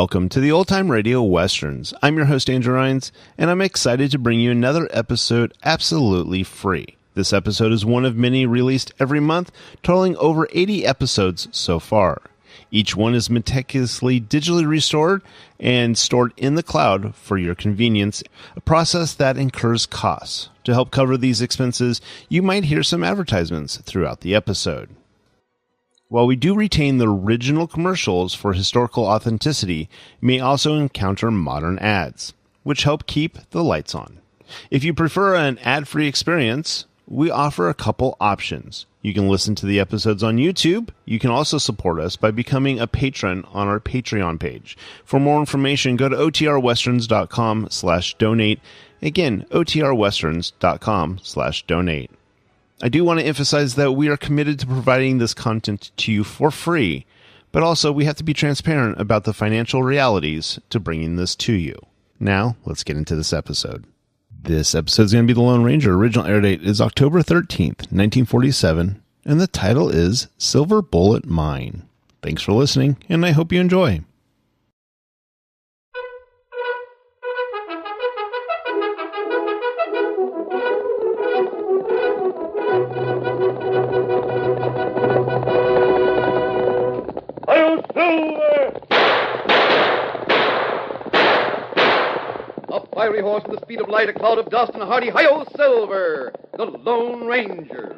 Welcome to the Old Time Radio Westerns. I'm your host, Andrew Rhynes, and I'm excited to bring you another episode absolutely free. This episode is one of many released every month, totaling over 80 episodes so far. Each one is meticulously digitally restored and stored in the cloud for your convenience, a process that incurs costs. To help cover these expenses, you might hear some advertisements throughout the episode. While we do retain the original commercials for historical authenticity, you may also encounter modern ads, which help keep the lights on. If you prefer an ad-free experience, we offer a couple options. You can listen to the episodes on YouTube. You can also support us by becoming a patron on our Patreon page. For more information, go to otrwesterns.com/donate. Again, otrwesterns.com/donate. I do want to emphasize that we are committed to providing this content to you for free, but also we have to be transparent about the financial realities to bringing this to you. Now, let's get into this episode. This episode is going to be The Lone Ranger. Original air date is October 13th, 1947, and the title is Silver Bullet Mine. Thanks for listening, and I hope you enjoy. Fiery horse with the speed of light, a cloud of dust, and a hearty hi-yo Silver, the Lone Ranger.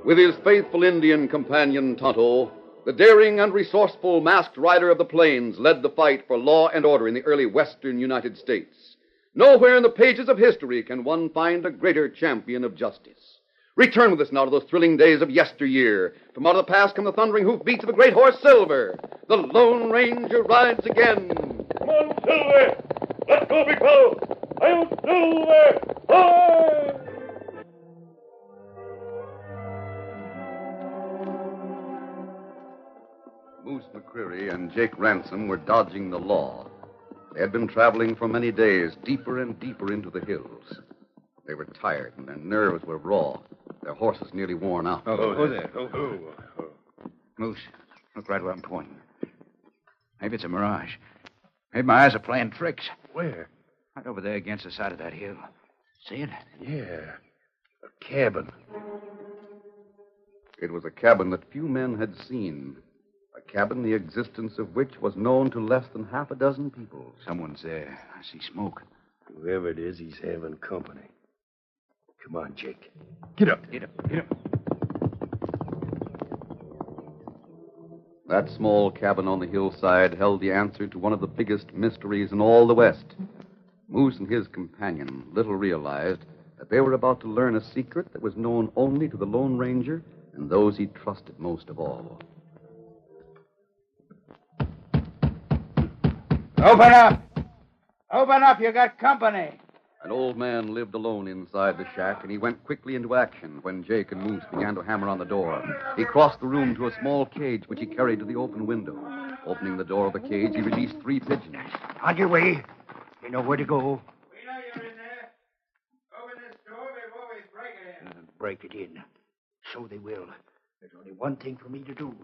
With his faithful Indian companion, Tonto, the daring and resourceful masked rider of the plains led the fight for law and order in the early western United States. Nowhere in the pages of history can one find a greater champion of justice. Return with us now to those thrilling days of yesteryear. From out of the past come the thundering hoofbeats of a great horse, Silver. The Lone Ranger rides again. Come on, Silver! Let's go, big fellow! I'm Silver! Hi! Moose McCreary and Jake Ransom were dodging the law. They had been traveling for many days, deeper and deeper into the hills. They were tired, and their nerves were raw. Their horses nearly worn out. Oh, there. Moose, look right where I'm pointing. Maybe it's a mirage. Maybe my eyes are playing tricks. Where? Right over there against the side of that hill. See it? Yeah. A cabin. It was a cabin that few men had seen. A cabin the existence of which was known to less than half a dozen people. Someone's there. I see smoke. Whoever it is, he's having company. Come on, Jake. Get up. Get up. That small cabin on the hillside held the answer to one of the biggest mysteries in all the West. Moose and his companion little realized that they were about to learn a secret that was known only to the Lone Ranger and those he trusted most of all. Open up! Open up, you got company. An old man lived alone inside the shack, and he went quickly into action when Jake and Moose began to hammer on the door. He crossed the room to a small cage which he carried to the open window. Opening the door of the cage, he released 3 pigeons. On your way. You know where to go. We know you're in there. Open this door before we break it in. Break it in. So they will. There's only one thing for me to do.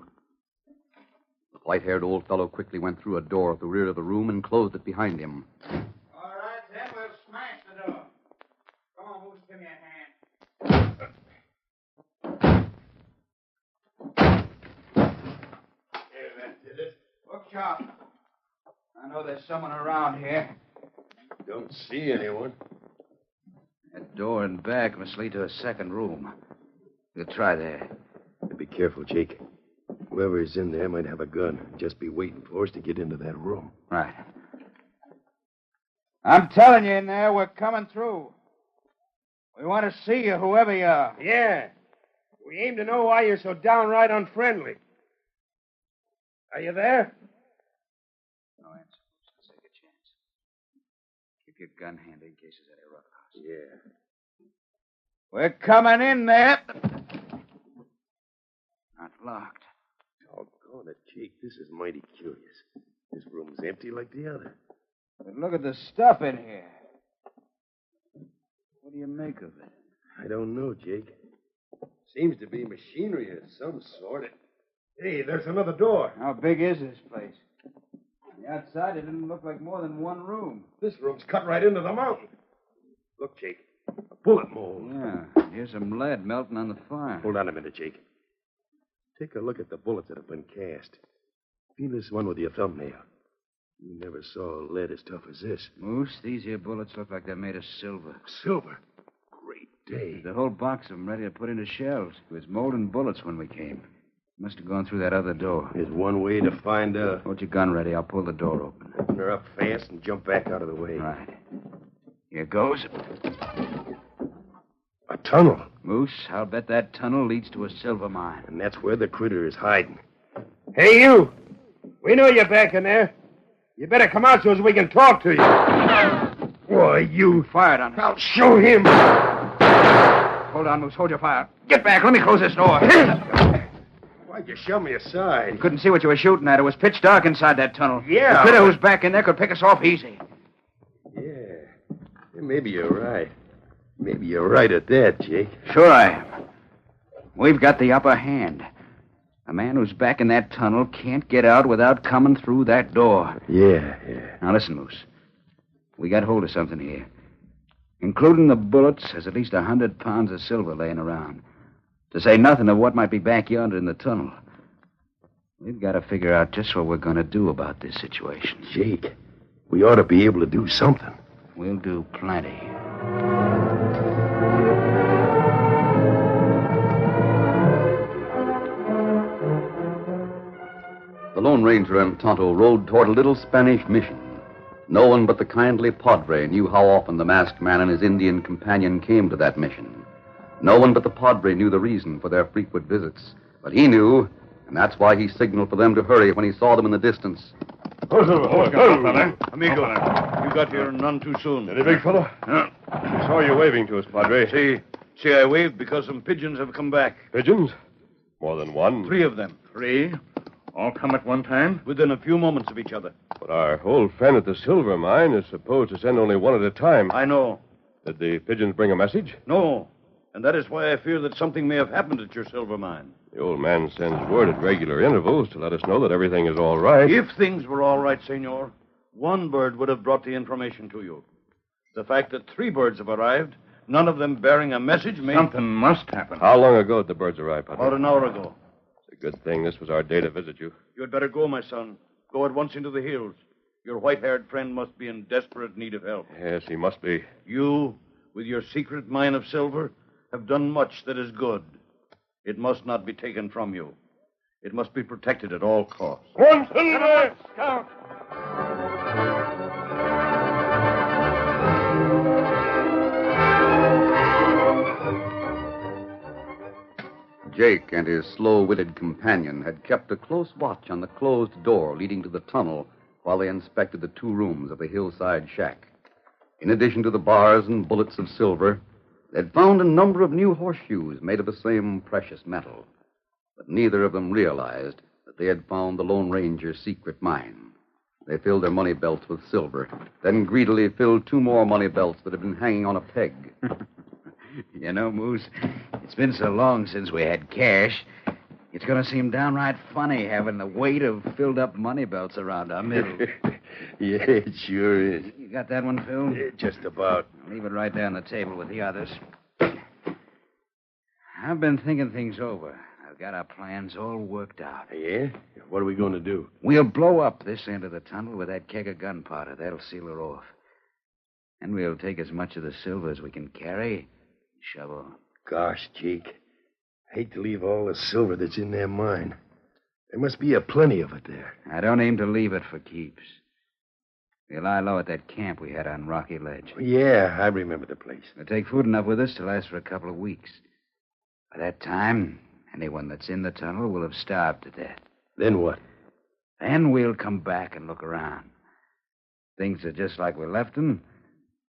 The white-haired old fellow quickly went through a door at the rear of the room and closed it behind him. All right, then we'll smash the door. Come on, Moose, give me a hand. There, that did it. Look sharp. I know there's someone around here. Don't see anyone. That door in back must lead to a second room. We'll try there. Be careful, Jake. Whoever is in there might have a gun. Just be waiting for us to get into that room. Right. I'm telling you in there, we're coming through. We want to see you, whoever you are. Yeah. We aim to know why you're so downright unfriendly. Are you there? No answer. Let's take a chance. Keep your gun handy in case there's any roughhouse. Yeah. We're coming in there. Not locked. Doggone it, Jake. This is mighty curious. This room's empty like the other. But look at the stuff in here. What do you make of it? I don't know, Jake. Seems to be machinery of some sort. Hey, there's another door. How big is this place? On the outside, it didn't look like more than one room. This room's cut right into the mountain. Look, Jake. A bullet mold. Yeah, here's some lead melting on the fire. Hold on a minute, Jake. Take a look at the bullets that have been cast. Feel this one with your thumbnail. You never saw lead as tough as this. Moose, these here bullets look like they're made of silver. Silver. Great day. There's a whole box of them ready to put into shells. It was molding bullets when we came. Must have gone through that other door. There's one way to find out. Hold your gun ready. I'll pull the door open. Open her up fast and jump back out of the way. Right. Here goes. A tunnel. Moose, I'll bet that tunnel leads to a silver mine. And that's where the critter is hiding. Hey, you! We know you're back in there. You better come out so as we can talk to you. Why, you... Fired on us. I'll show him. Hold on, Moose. Hold your fire. Get back. Let me close this door. Why'd you shove me aside? Couldn't see what you were shooting at. It was pitch dark inside that tunnel. Yeah. The critter who's back in there could pick us off easy. Yeah. Maybe you're right. Maybe you're right at that, Jake. Sure I am. We've got the upper hand. A man who's back in that tunnel can't get out without coming through that door. Yeah. Now listen, Moose. We got hold of something here. Including the bullets, there's at least 100 pounds of silver laying around. To say nothing of what might be back yonder in the tunnel. We've got to figure out just what we're going to do about this situation. Jake, we ought to be able to do something. We'll do plenty. The Lone Ranger and Tonto rode toward a little Spanish mission. No one but the kindly Padre knew how often the masked man and his Indian companion came to that mission. No one but the Padre knew the reason for their frequent visits. But he knew, and that's why he signaled for them to hurry when he saw them in the distance. Amigo. You got here none too soon. Any big fellow? I saw you waving to us, Padre. See, I waved because some pigeons have come back. Pigeons? More than one. 3 of them. 3? All come at one time? Within a few moments of each other. But our old friend at the silver mine is supposed to send only one at a time. I know. Did the pigeons bring a message? No. And that is why I fear that something may have happened at your silver mine. The old man sends word at regular intervals to let us know that everything is all right. If things were all right, senor, one bird would have brought the information to you. The fact that 3 birds have arrived, none of them bearing a message, may... Something must happen. How long ago did the birds arrive, Padre? About an hour ago. It's a good thing this was our day to visit you. You had better go, my son. Go at once into the hills. Your white-haired friend must be in desperate need of help. Yes, he must be. You, with your secret mine of silver, have done much that is good. It must not be taken from you. It must be protected at all costs. One silver! Scout! Jake and his slow-witted companion had kept a close watch on the closed door leading to the tunnel while they inspected the 2 rooms of the hillside shack. In addition to the bars and bullets of silver, they'd found a number of new horseshoes made of the same precious metal. But neither of them realized that they had found the Lone Ranger's secret mine. They filled their money belts with silver, then greedily filled 2 more money belts that had been hanging on a peg. You know, Moose, it's been so long since we had cash. It's going to seem downright funny having the weight of filled-up money belts around our middle. Yeah, it sure is. You got that one, Phil? Yeah, just about. I'll leave it right there on the table with the others. I've been thinking things over. I've got our plans all worked out. Yeah? What are we going to do? We'll blow up this end of the tunnel with that keg of gunpowder. That'll seal her off. And we'll take as much of the silver as we can carry and shove on. Gosh, Jake. I hate to leave all the silver that's in their mine. There must be a plenty of it there. I don't aim to leave it for keeps. We'll lie low at that camp we had on Rocky Ledge. Yeah, I remember the place. We'll take food enough with us to last for a couple of weeks. By that time, anyone that's in the tunnel will have starved to death. Then what? Then we'll come back and look around. Things are just like we left them.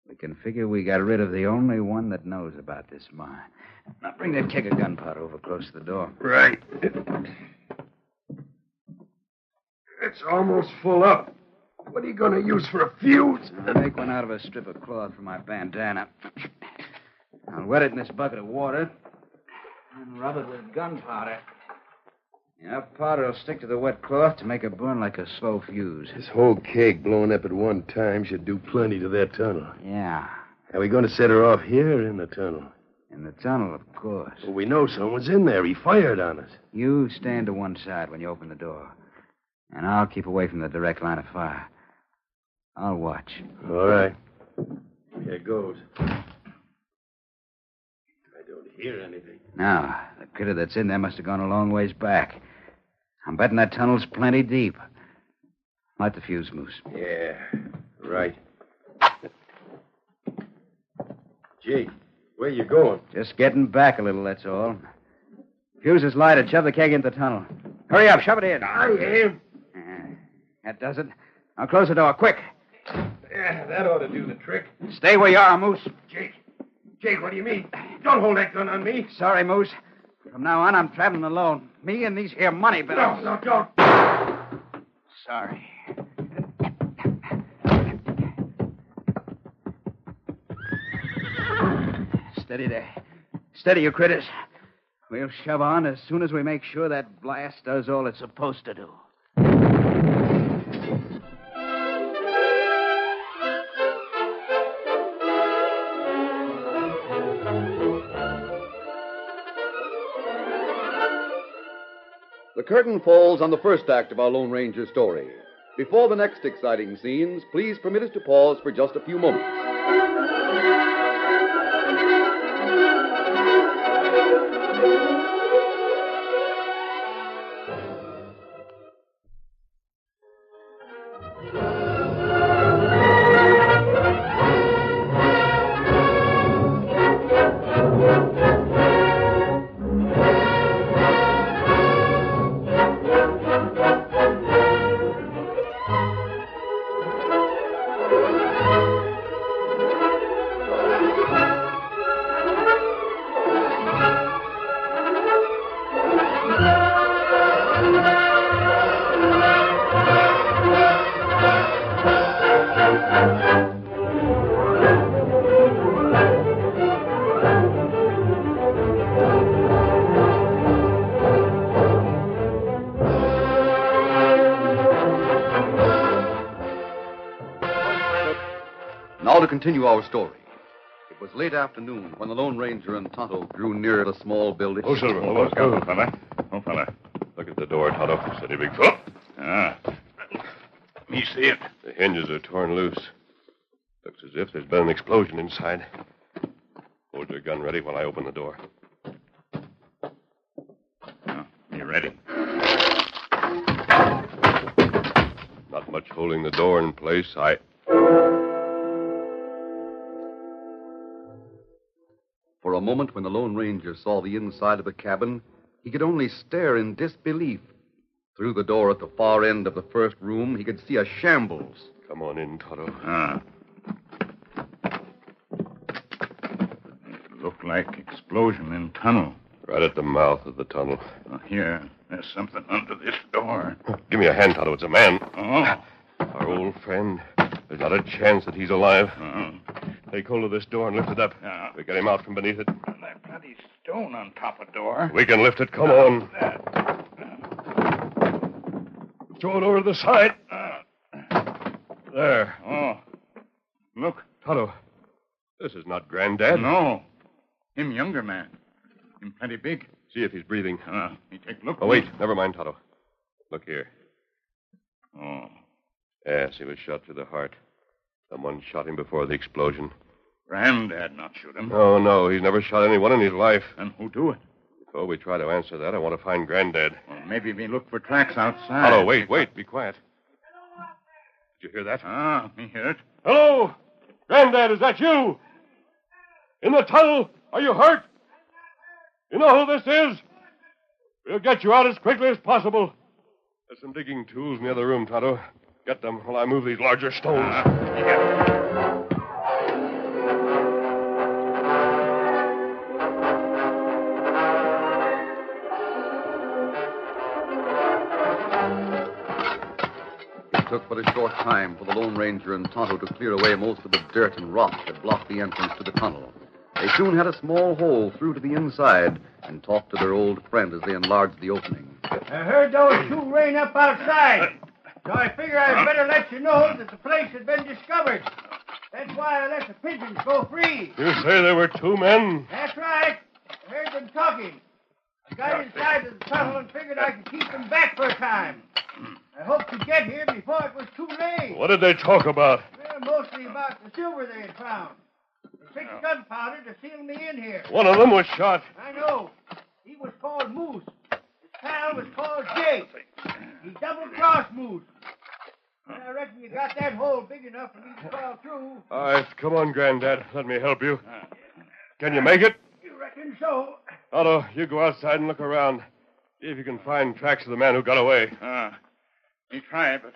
We can figure we got rid of the only one that knows about this mine. Now bring that keg of gunpowder over close to the door. Right. It's almost full up. What are you going to use for a fuse? I'll make one out of a strip of cloth from my bandana. I'll wet it in this bucket of water and rub it with gunpowder. Enough powder will stick to the wet cloth to make it burn like a slow fuse. This whole keg blowing up at one time should do plenty to that tunnel. Yeah, Are we going to set her off here or in the tunnel? in the tunnel, of course. Well, we know someone's in there. He fired on us. You stand to one side when you open the door, and I'll keep away from the direct line of fire. I'll watch. All right. Here goes. I don't hear anything. Now, the critter that's in there must have gone a long ways back. I'm betting that tunnel's plenty deep. Light the fuse, Moose. Yeah, right. Jake, where you going? Just getting back a little, that's all. Fuse is lighted. Shove the keg into the tunnel. Hurry up, shove it in. I am. That does it. Now close the door, quick. Yeah, that ought to do the trick. Stay where you are, Moose. Jake, what do you mean? Don't hold that gun on me. Sorry, Moose. From now on, I'm traveling alone. Me and these here money belts. No, don't. Sorry. Steady there. Steady, you critters. We'll shove on as soon as we make sure that blast does all it's supposed to do. The curtain falls on the first act of our Lone Ranger story. Before the next exciting scenes, please permit us to pause for just a few moments. Now to continue our story. It was late afternoon when the Lone Ranger and Tonto drew near the small building. Oh, Silver. Oh, fella. Oh, fella. Look at the door, Tonto. Steady, big fella. Ah. Let me see it. The hinges are torn loose. Looks as if there's been an explosion inside. Hold your gun ready while I open the door. Oh, you ready? Not much holding the door in place. For a moment, when the Lone Ranger saw the inside of the cabin, he could only stare in disbelief. Through the door at the far end of the first room, he could see a shambles. Come on in, Tonto. Ah. Look like explosion in tunnel. Right at the mouth of the tunnel. Here, there's something under this door. Give me a hand, Tonto. It's a man. Oh. Our old friend. There's not a chance that he's alive. Take hold of this door and lift it up. We get him out from beneath it. And that bloody stone on top of door. We can lift it. Come on. Throw it over to the side. There. Oh. Look. Tonto, this is not Granddad. No. Him younger man. Him plenty big. See if he's breathing. He take look. Oh, wait. Never mind, Tonto. Look here. Oh. Yes, he was shot through the heart. Someone shot him before the explosion. Granddad not shoot him. Oh, no. He's never shot anyone in his life. And who do it? Before we try to answer that, I want to find Granddad. Well, maybe we look for tracks outside. Tonto, wait. Be quiet. Did you hear that? Me hear it. Hello? Granddad, is that you? In the tunnel? Are you hurt? You know who this is? We'll get you out as quickly as possible. There's some digging tools in the other room, Tonto. Get them while I move these larger stones. It took but a short time for the Lone Ranger and Tonto to clear away most of the dirt and rock that blocked the entrance to the tunnel. They soon had a small hole through to the inside and talked to their old friend as they enlarged the opening. I heard those two rain up outside, so I figure I'd better let you know that the place had been discovered. That's why I let the pigeons go free. You say there were two men? That's right. I heard them talking. I got inside of the tunnel and figured I could keep them back for a time. I hoped to get here before it was too late. What did they talk about? Well, mostly about the silver they had found. They fixed gunpowder to seal me in here. One of them was shot. I know. He was called Moose. His pal was called Jake. He double-crossed Moose. And I reckon you got that hole big enough for me to crawl through. All right, come on, Granddad. Let me help you. Can you make it? You reckon so? Otto, you go outside and look around. See if you can find tracks of the man who got away. He tried, but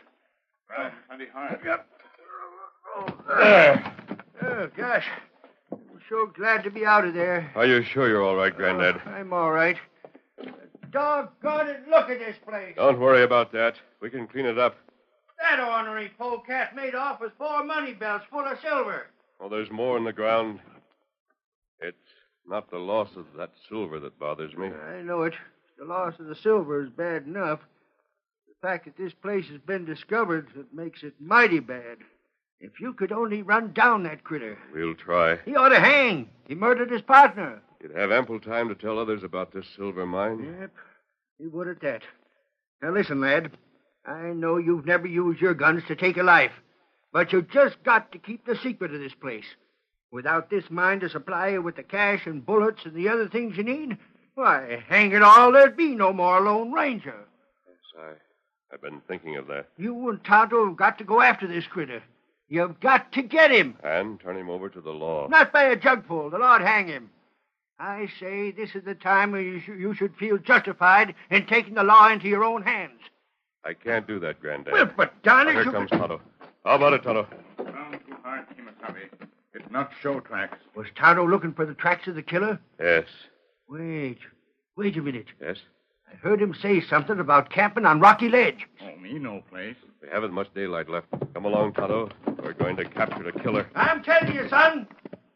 plenty hard. There. Oh, gosh. I'm so glad to be out of there. Are you sure you're all right, Granddad? I'm all right. Doggone it, look at this place. Don't worry about that. We can clean it up. That ornery polecat made off with 4 money belts full of silver. Oh, there's more in the ground. It's not the loss of that silver that bothers me. I know it. The loss of the silver is bad enough. The fact that this place has been discovered that makes it mighty bad. If you could only run down that critter. We'll try. He ought to hang. He murdered his partner. You'd have ample time to tell others about this silver mine. Yep, he would at that. Now listen, lad. I know you've never used your guns to take a life, but you just got to keep the secret of this place. Without this mine to supply you with the cash and bullets and the other things you need, why, hang it all, there'd be no more Lone Ranger. Yes, I've been thinking of that. You and Tonto have got to go after this critter. You've got to get him. And turn him over to the law. Not by a jugful. The Lord hang him. I say this is the time when you should feel justified in taking the law into your own hands. I can't do that, Granddad. Well, but darn it, Here you... comes Tonto. How about it, Tonto? Down too hard, Kimasabi. It not show tracks. Was Tonto looking for the tracks of the killer? Yes. Wait a minute. Yes? I heard him say something about camping on Rocky Ledge. Oh, me no place. We haven't much daylight left. Come along, Tonto. We're going to capture the killer. I'm telling you, son,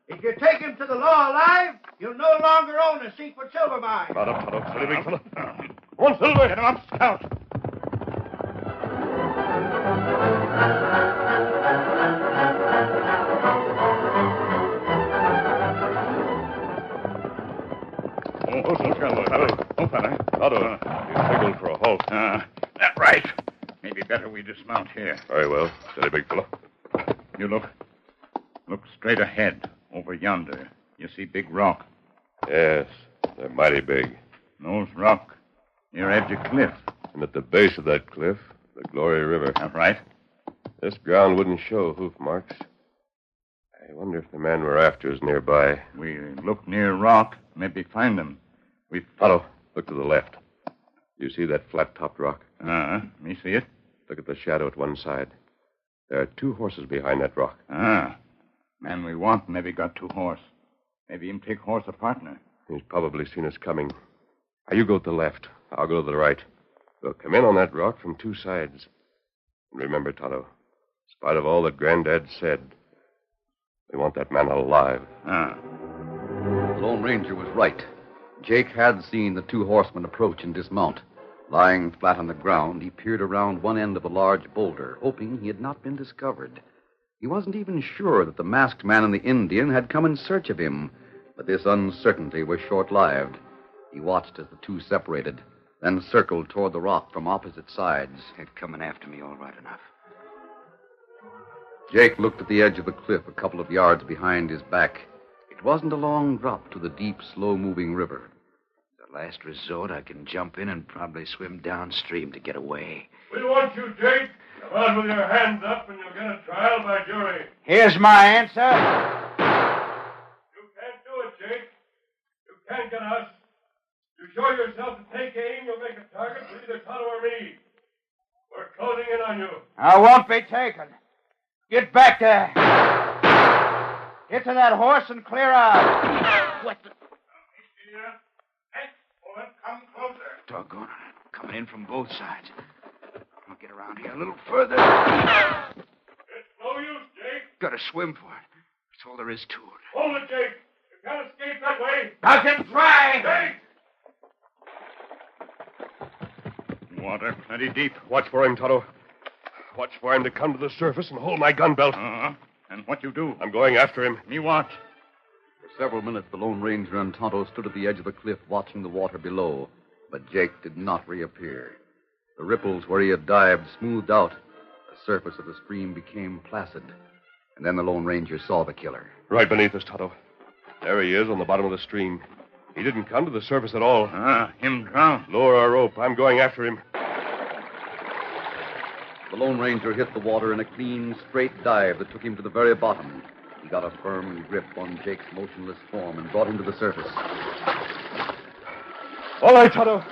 if you take him to the law alive, you'll no longer own a secret silver mine. Mount up, Tonto. Steady, big fella. Come on, Silver. Get him up, Scout. Oh, fella. Tonto, you signaled for a halt. That right. Maybe better we dismount here. Very well. Steady, big fella. You look straight ahead, over yonder. You see big rock. Yes, they're mighty big. Those rock near edge of cliff. And at the base of that cliff, the Glory River. That right? This ground wouldn't show hoof marks. I wonder if the man we're after is nearby. We look near rock, maybe find him. Otto, look to the left. You see that flat-topped rock? Me see it. Look at the shadow at one side. There are 2 horses behind that rock. Man we want maybe got 2 horse. Maybe him take horse a partner. He's probably seen us coming. Now, you go to the left. I'll go to the right. We'll come in on that rock from two sides. And remember, Tonto, in spite of all that Granddad said, we want that man alive. The Lone Ranger was right. Jake had seen the two horsemen approach and dismount. Lying flat on the ground, he peered around one end of a large boulder, hoping he had not been discovered. He wasn't even sure that the masked man and the Indian had come in search of him, but this uncertainty was short-lived. He watched as the two separated, then circled toward the rock from opposite sides. They're coming after me all right enough. Jake looked at the edge of the cliff a couple of yards behind his back. It wasn't a long drop to the deep, slow-moving river. The last resort, I can jump in and probably swim downstream to get away. We want you, Jake. Come on with your hands up and you'll get a trial by jury. Here's my answer. You can't do it, Jake. You can't get us. You show yourself to take aim, you'll make a target for either Tonto or me. We're closing in on you. I won't be taken. Get back there. Get to that horse and clear out. What the... Come closer. Doggone it. Coming in from both sides. I'll get around here a little further. It's no use, Jake. Gotta swim for it. That's all there is to it. Hold it, Jake. You can't escape that way. I can try. Jake! Water plenty deep. Watch for him, Tonto. Watch for him to come to the surface and hold my gun belt. And what you do? I'm going after him. Me watch. For several minutes, the Lone Ranger and Tonto stood at the edge of the cliff watching the water below, but Jake did not reappear. The ripples where he had dived smoothed out. The surface of the stream became placid. And then the Lone Ranger saw the killer. Right beneath us, Tonto. There he is on the bottom of the stream. He didn't come to the surface at all. Him drown. Lower our rope. I'm going after him. The Lone Ranger hit the water in a clean, straight dive that took him to the very bottom. He got a firm grip on Jake's motionless form and brought him to the surface. All right, Tonto.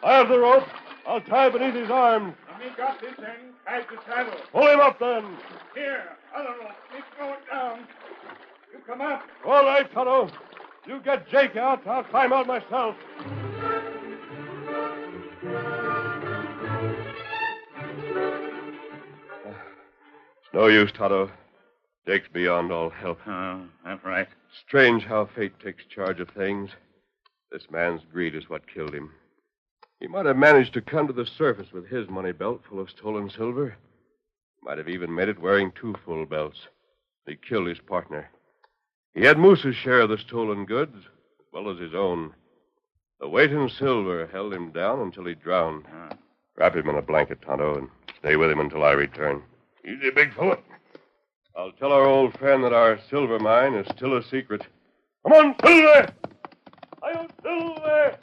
I have the rope. I'll tie beneath his arms. Me got this end. Tied the saddle. Pull him up, then. Here, other rope. Keep going down. You come up. All right, Tonto. You get Jake out. I'll climb out myself. It's no use, Tonto. Jake's beyond all help. That's right. Strange how fate takes charge of things. This man's greed is what killed him. He might have managed to come to the surface with his money belt full of stolen silver. Might have even made it wearing two full belts. He killed his partner. He had Moose's share of the stolen goods, as well as his own. The weight in silver held him down until he drowned. Wrap him in a blanket, Tonto, and stay with him until I return. Easy, big fella. I'll tell our old friend that our silver mine is still a secret. Come on, Silver! I'll Silver!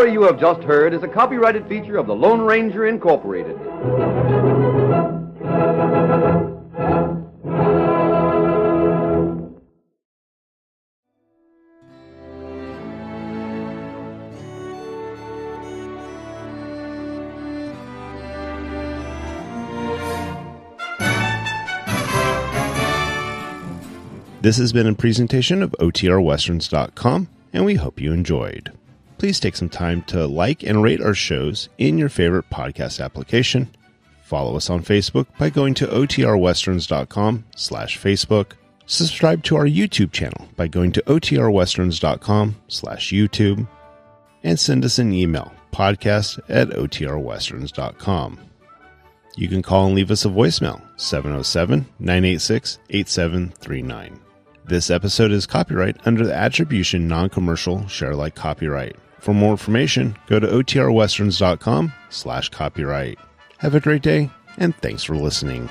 story you have just heard is a copyrighted feature of the Lone Ranger Incorporated. This has been a presentation of OTRWesterns.com, and we hope you enjoyed. Please take some time to like and rate our shows in your favorite podcast application. Follow us on Facebook by going to OTRWesterns.com/Facebook. Subscribe to our YouTube channel by going to OTRWesterns.com/YouTube. And send us an email, podcast@OTRWesterns.com. You can call and leave us a voicemail, 707-986-8739. This episode is copyright under the Attribution Non-Commercial Share-alike copyright. For more information, go to OTRWesterns.com/copyright. Have a great day, and thanks for listening.